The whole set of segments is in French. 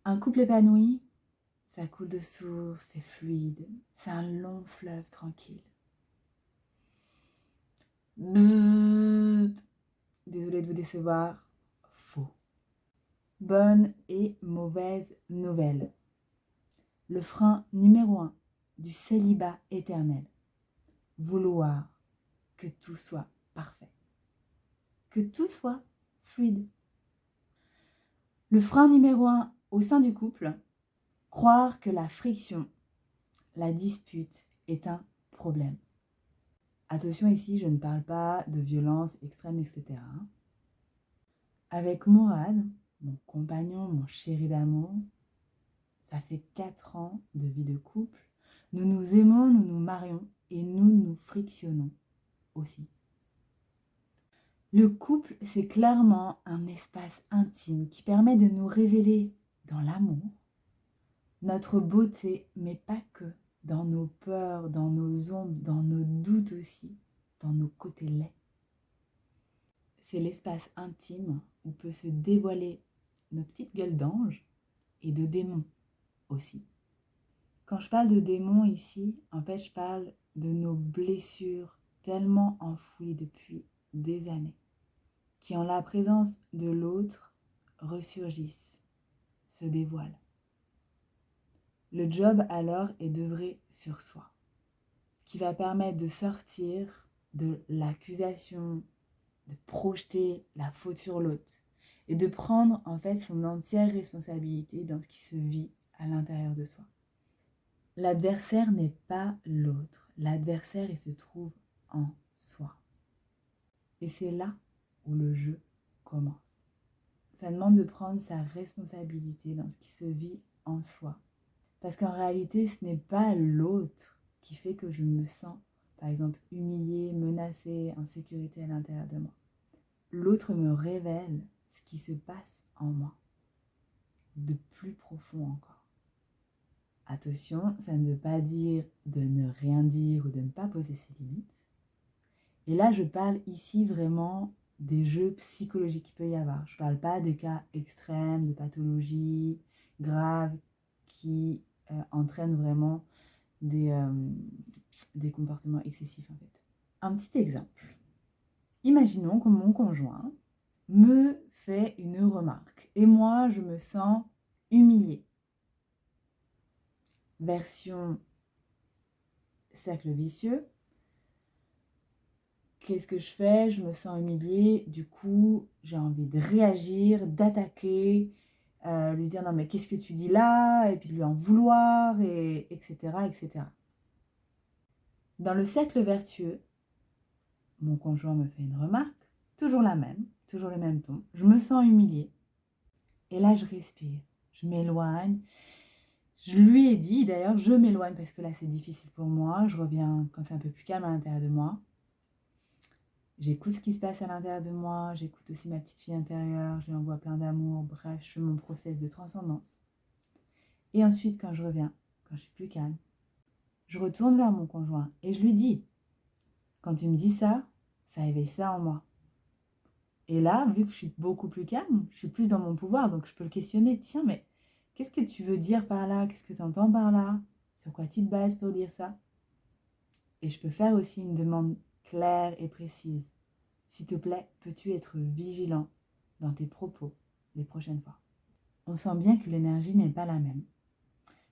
Un couple épanoui, ça coule de source, c'est fluide, c'est un long fleuve tranquille. Bzzzt. Désolée de vous décevoir, faux. Bonne et mauvaise nouvelle. Le frein numéro 1 du célibat éternel. Vouloir que tout soit parfait. Que tout soit fluide. Le frein numéro 1 au sein du couple, croire que la friction, la dispute est un problème. Attention ici, je ne parle pas de violence extrême, etc. Avec Mourad, mon compagnon, mon chéri d'amour, ça fait 4 ans de vie de couple. Nous nous aimons, nous nous marions et nous nous frictionnons aussi. Le couple, c'est clairement un espace intime qui permet de nous révéler dans l'amour, notre beauté, mais pas que, dans nos peurs, dans nos ombres, dans nos doutes aussi, dans nos côtés laids. C'est l'espace intime où peut se dévoiler nos petites gueules d'ange et de démons aussi. Quand je parle de démons ici, en fait, je parle de nos blessures tellement enfouies depuis des années, qui en la présence de l'autre ressurgissent, se dévoilent. Le job alors est d'œuvrer sur soi, ce qui va permettre de sortir de l'accusation, de projeter la faute sur l'autre et de prendre en fait son entière responsabilité dans ce qui se vit à l'intérieur de soi. L'adversaire n'est pas l'autre, l'adversaire il se trouve en soi. Et c'est là où le jeu commence. Ça demande de prendre sa responsabilité dans ce qui se vit en soi. Parce qu'en réalité, ce n'est pas l'autre qui fait que je me sens, par exemple, humiliée, menacée, en sécurité à l'intérieur de moi. L'autre me révèle ce qui se passe en moi, de plus profond encore. Attention, ça ne veut pas dire de ne rien dire ou de ne pas poser ses limites. Et là, je parle ici vraiment des jeux psychologiques qu'il peut y avoir. Je ne parle pas des cas extrêmes, de pathologies graves qui entraînent vraiment des comportements excessifs en fait. Un petit exemple. Imaginons que mon conjoint me fait une remarque et moi, je me sens humiliée. Version cercle vicieux. Qu'est-ce que je fais? Je me sens humiliée, du coup, j'ai envie de réagir, d'attaquer, lui dire non mais qu'est-ce que tu dis là? Et puis de lui en vouloir, et etc., etc. Dans le cercle vertueux, mon conjoint me fait une remarque, toujours la même, toujours le même ton. Je me sens humiliée. Et là, je respire, je m'éloigne. Je lui ai dit, d'ailleurs, je m'éloigne parce que là, c'est difficile pour moi. Je reviens quand c'est un peu plus calme à l'intérieur de moi. J'écoute ce qui se passe à l'intérieur de moi, j'écoute aussi ma petite fille intérieure, je lui envoie plein d'amour, bref, je fais mon process de transcendance. Et ensuite, quand je reviens, quand je suis plus calme, je retourne vers mon conjoint et je lui dis, quand tu me dis ça, ça éveille ça en moi. Et là, vu que je suis beaucoup plus calme, je suis plus dans mon pouvoir, donc je peux le questionner. Tiens, mais qu'est-ce que tu veux dire par là? Qu'est-ce que tu entends par là? Sur quoi tu te bases pour dire ça? Et je peux faire aussi une demande claire et précise. S'il te plaît, peux-tu être vigilant dans tes propos les prochaines fois? On sent bien que l'énergie n'est pas la même.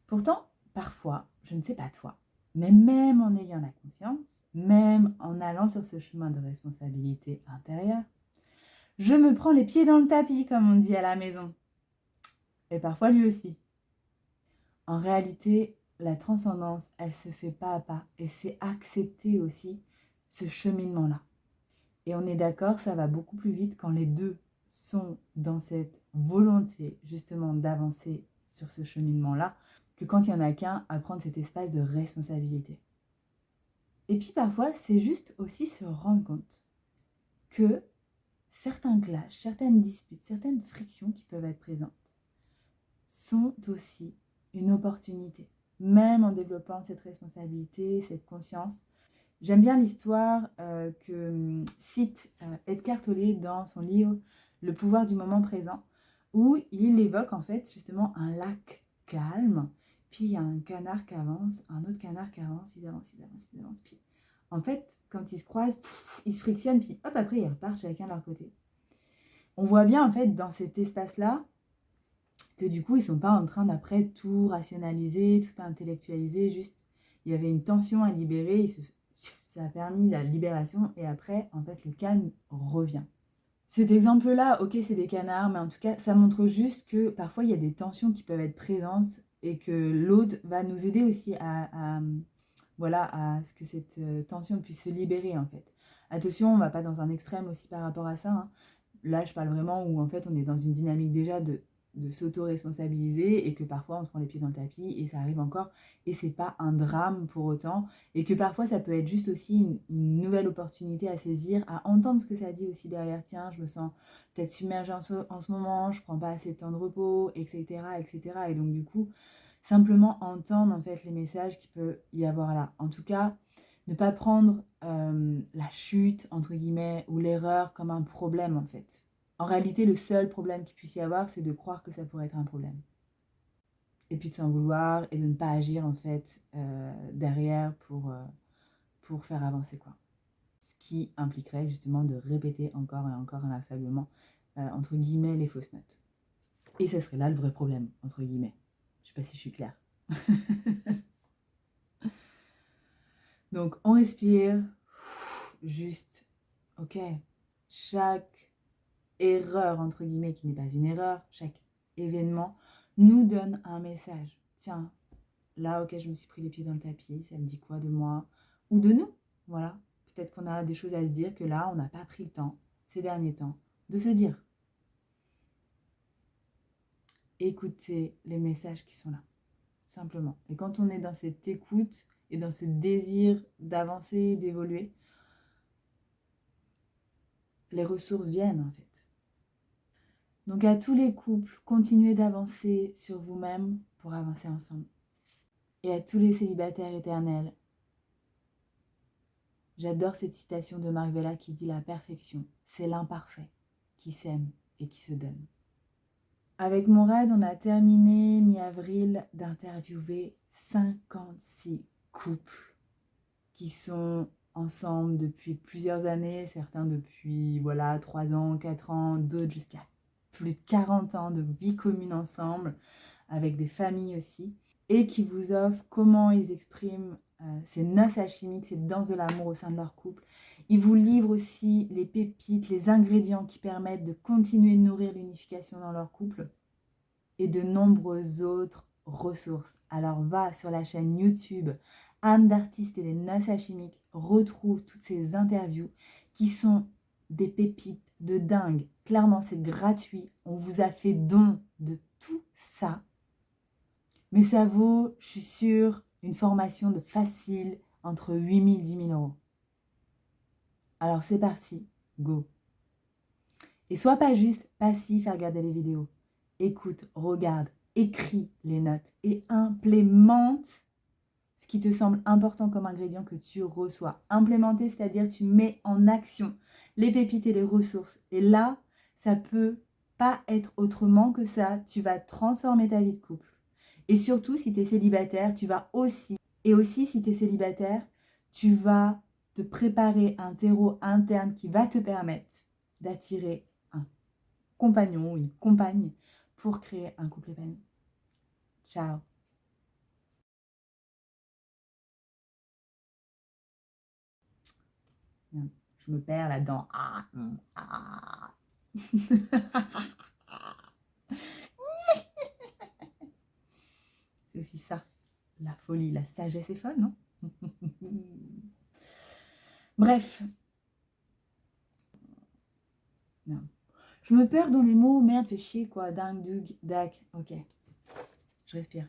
Pourtant, parfois, je ne sais pas toi, mais même en ayant la conscience, même en allant sur ce chemin de responsabilité intérieure, je me prends les pieds dans le tapis, comme on dit à la maison. Et parfois lui aussi. En réalité, la transcendance, elle se fait pas à pas. Et c'est accepter aussi ce cheminement-là. Et on est d'accord, ça va beaucoup plus vite quand les deux sont dans cette volonté justement d'avancer sur ce cheminement-là, que quand il n'y en a qu'un à prendre cet espace de responsabilité. Et puis parfois, c'est juste aussi se rendre compte que certains clashs, certaines disputes, certaines frictions qui peuvent être présentes sont aussi une opportunité, même en développant cette responsabilité, cette conscience. J'aime bien l'histoire que cite Edgar Tolle dans son livre « Le pouvoir du moment présent », où il évoque en fait justement un lac calme, puis il y a un canard qui avance, un autre canard qui avance, ils avancent, puis en fait, quand ils se croisent, ils se frictionnent, puis hop, après ils repartent chacun de leur côté. On voit bien en fait dans cet espace-là que du coup ils sont pas en train d'après tout rationaliser, tout intellectualiser, juste il y avait une tension à libérer, ça a permis la libération et après en fait le calme revient. Cet exemple-là, ok, c'est des canards, mais en tout cas, ça montre juste que parfois, il y a des tensions qui peuvent être présentes et que l'autre va nous aider aussi voilà, à ce que cette tension puisse se libérer, en fait. Attention, on ne va pas dans un extrême aussi par rapport à ça, hein. Là, je parle vraiment où, en fait, on est dans une dynamique déjà de s'auto-responsabiliser et que parfois, on se prend les pieds dans le tapis et ça arrive encore. Et c'est pas un drame pour autant. Et que parfois, ça peut être juste aussi une nouvelle opportunité à saisir, à entendre ce que ça dit aussi derrière. Tiens, je me sens peut-être submergée en ce moment, je prends pas assez de temps de repos, etc., etc. Et donc, du coup, simplement entendre en fait les messages qu'il peut y avoir là. En tout cas, ne pas prendre la chute, entre guillemets, ou l'erreur comme un problème en fait. En réalité, le seul problème qu'il puisse y avoir, c'est de croire que ça pourrait être un problème. Et puis de s'en vouloir et de ne pas agir en fait derrière pour faire avancer quoi. Ce qui impliquerait justement de répéter encore et encore inlassablement, entre guillemets, les fausses notes. Et ça serait là le vrai problème, entre guillemets. Je sais pas si je suis claire. Donc on respire, juste, ok, chaque erreur, entre guillemets, qui n'est pas une erreur, chaque événement nous donne un message. Tiens, là, ok, je me suis pris les pieds dans le tapis, ça me dit quoi de moi ou de nous? Voilà, peut-être qu'on a des choses à se dire que là, on n'a pas pris le temps, ces derniers temps, de se dire. Écoutez les messages qui sont là, simplement. Et quand on est dans cette écoute et dans ce désir d'avancer, d'évoluer, les ressources viennent en fait. Donc à tous les couples, continuez d'avancer sur vous-même pour avancer ensemble. Et à tous les célibataires éternels, j'adore cette citation de Marc Vella qui dit « La perfection, c'est l'imparfait qui s'aime et qui se donne ». Avec mon raid, on a terminé mi-avril d'interviewer 56 couples qui sont ensemble depuis plusieurs années, certains depuis voilà 3 ans, 4 ans, d'autres jusqu'à plus de 40 ans de vie commune ensemble, avec des familles aussi, et qui vous offrent comment ils expriment ces noces alchimiques, ces danses de l'amour au sein de leur couple. Ils vous livrent aussi les pépites, les ingrédients qui permettent de continuer de nourrir l'unification dans leur couple et de nombreuses autres ressources. Alors va sur la chaîne YouTube Âme d'artiste et les noces alchimiques, retrouve toutes ces interviews qui sont des pépites de dingue. Clairement, c'est gratuit. On vous a fait don de tout ça. Mais ça vaut, je suis sûre, une formation de facile entre 8 000 et 10 000 euros. Alors c'est parti, go. Et sois pas juste passif à regarder les vidéos. Écoute, regarde, écris les notes et implémente ce qui te semble important comme ingrédient que tu reçois. Implémenter, c'est-à-dire tu mets en action les pépites et les ressources. Et là, ça peut pas être autrement que ça. Tu vas transformer ta vie de couple. Et surtout, si tu es célibataire, tu vas aussi. Et aussi, si tu es célibataire, tu vas te préparer un terreau interne qui va te permettre d'attirer un compagnon ou une compagne pour créer un couple épanoui. Ciao. Je me perds là-dedans. C'est aussi ça, la folie, la sagesse est folle, non? Bref. Non. Je me perds dans les mots, merde, fais chier quoi. Ding, dug, dac. Ok. Je respire.